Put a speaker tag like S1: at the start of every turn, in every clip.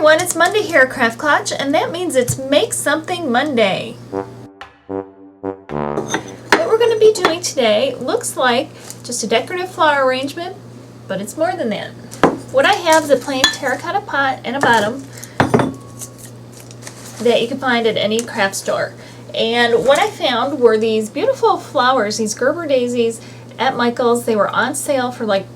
S1: everyone, it's Monday here at Craft Clutch, and that means it's Make Something Monday. What we're going to be doing today looks like just a decorative flower arrangement, but it's more than that. What I have is a plain terracotta pot and a bottom that you can find at any craft store. And what I found were these beautiful flowers, these Gerber daisies at Michael's. They were on sale for like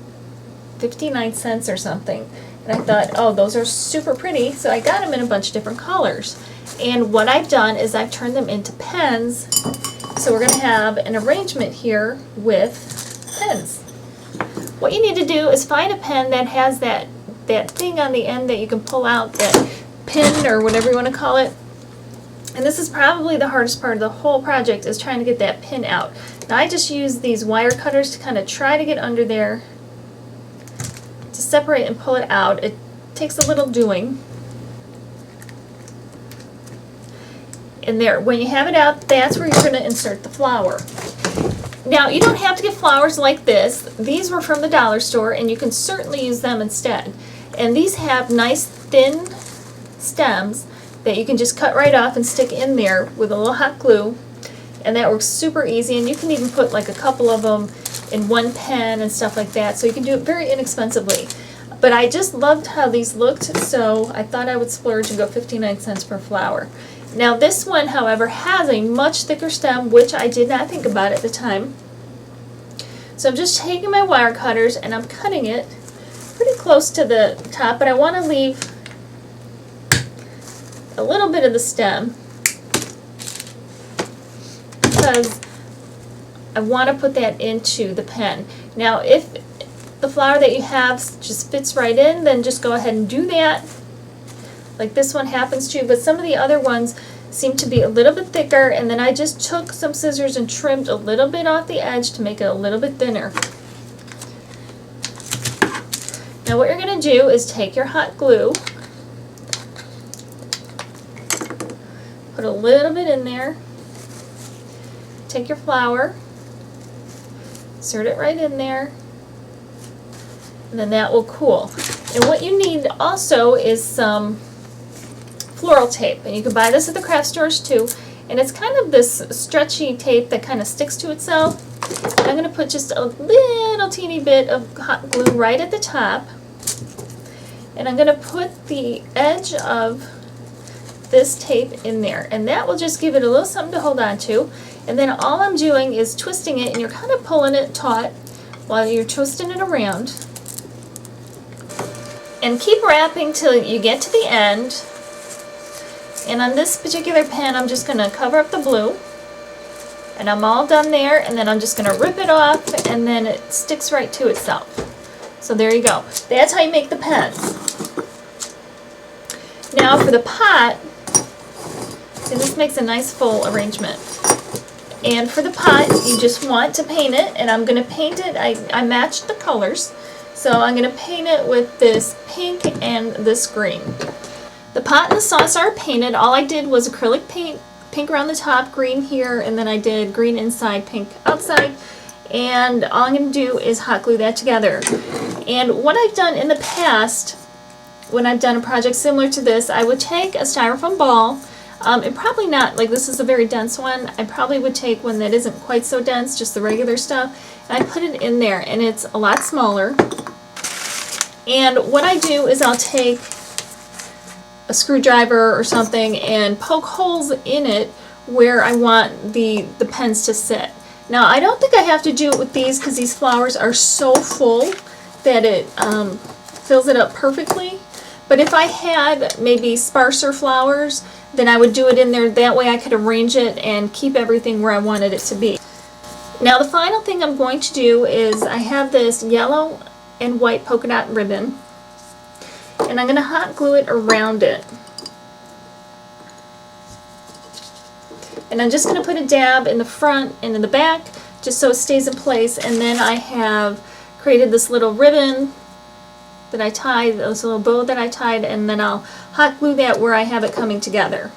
S1: 59 cents or something. And I thought, oh, those are super pretty, so I got them in a bunch of different colors. And what I've done is I've turned them into pens. So we're going to have an arrangement here with pens. What you need to do is find a pen that has that thing on the end that you can pull out, that pin or whatever you want to call it. And this is probably the hardest part of the whole project, is trying to get that pin out. Now I just use these wire cutters to kind of try to get under there to separate and pull it out. It takes a little doing. And there, when you have it out, that's where you're going to insert the flower. Now you don't have to get flowers like this. These were from the dollar store and you can certainly use them instead. And these have nice thin stems that you can just cut right off and stick in there with a little hot glue, and that works super easy. And you can even put like a couple of them in one pen and stuff like that, so you can do it very inexpensively. But I just loved how these looked, so I thought I would splurge and go 59 cents per flower. Now this one, however, has a much thicker stem, which I did not think about at the time. So I'm just taking my wire cutters and I'm cutting it pretty close to the top, but I want to leave a little bit of the stem because I want to put that into the pen. Now if the flower that you have just fits right in, then just go ahead and do that, like this one happens to, but some of the other ones seem to be a little bit thicker, and then I just took some scissors and trimmed a little bit off the edge to make it a little bit thinner. Now what you're going to do is take your hot glue, put a little bit in there, take your flower, insert it right in there, and then that will cool. And what you need also is some floral tape, and you can buy this at the craft stores too, and it's kind of this stretchy tape that kind of sticks to itself. I'm going to put just a little teeny bit of hot glue right at the top, and I'm going to put the edge of this tape in there, and that will just give it a little something to hold on to. And then all I'm doing is twisting it, and you're kind of pulling it taut while you're twisting it around. And keep wrapping till you get to the end. And on this particular pen, I'm just going to cover up the blue, and I'm all done there, and then I'm just going to rip it off, and then it sticks right to itself. So there you go. That's how you make the pens. Now for the pot, see, this makes a nice full arrangement. And for the pot, you just want to paint it, and I'm going to paint it, I matched the colors, so I'm going to paint it with this pink and this green. The pot and the saucer are painted. All I did was acrylic paint, pink around the top, green here, and then I did green inside, pink outside. And all I'm going to do is hot glue that together. And what I've done in the past, when I've done a project similar to this, I would take a styrofoam ball, and probably not, like this is a very dense one, I probably would take one that isn't quite so dense, just the regular stuff, and I put it in there, and it's a lot smaller. And what I do is I'll take a screwdriver or something and poke holes in it where I want the pens to sit. Now I don't think I have to do it with these because these flowers are so full that it fills it up perfectly. But if I had maybe sparser flowers, then I would do it in there. That way I could arrange it and keep everything where I wanted it to be. Now the final thing I'm going to do is I have this yellow and white polka dot ribbon, and I'm going to hot glue it around it. And I'm just going to put a dab in the front and in the back just so it stays in place. And then I have created this little ribbon that I tied, this little bow that I tied, and then I'll hot glue that where I have it coming together.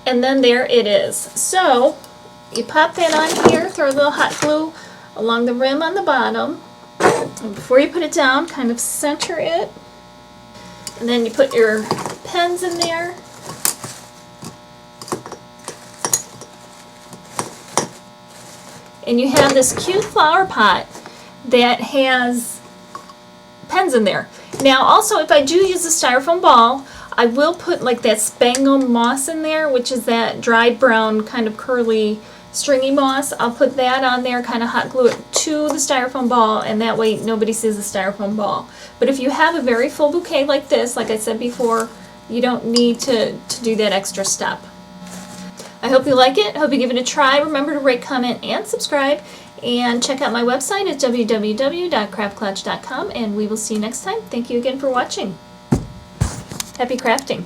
S1: And then there it is. So you pop that on here, throw a little hot glue along the rim on the bottom, and before you put it down, kind of center it And then you put your pens in there. And you have this cute flower pot that has pens in there. Now also, if I do use a styrofoam ball, I will put like that spangled moss in there, which is that dried brown kind of curly stringy moss. I'll put that on there, kind of hot glue it to the styrofoam ball, and that way nobody sees the styrofoam ball. But if you have a very full bouquet like this, like I said before, you don't need to do that extra step. I hope you like it. I hope you give it a try. Remember to rate, comment, and subscribe. And check out my website at www.craftclutch.com, and we will see you next time. Thank you again for watching. Happy crafting.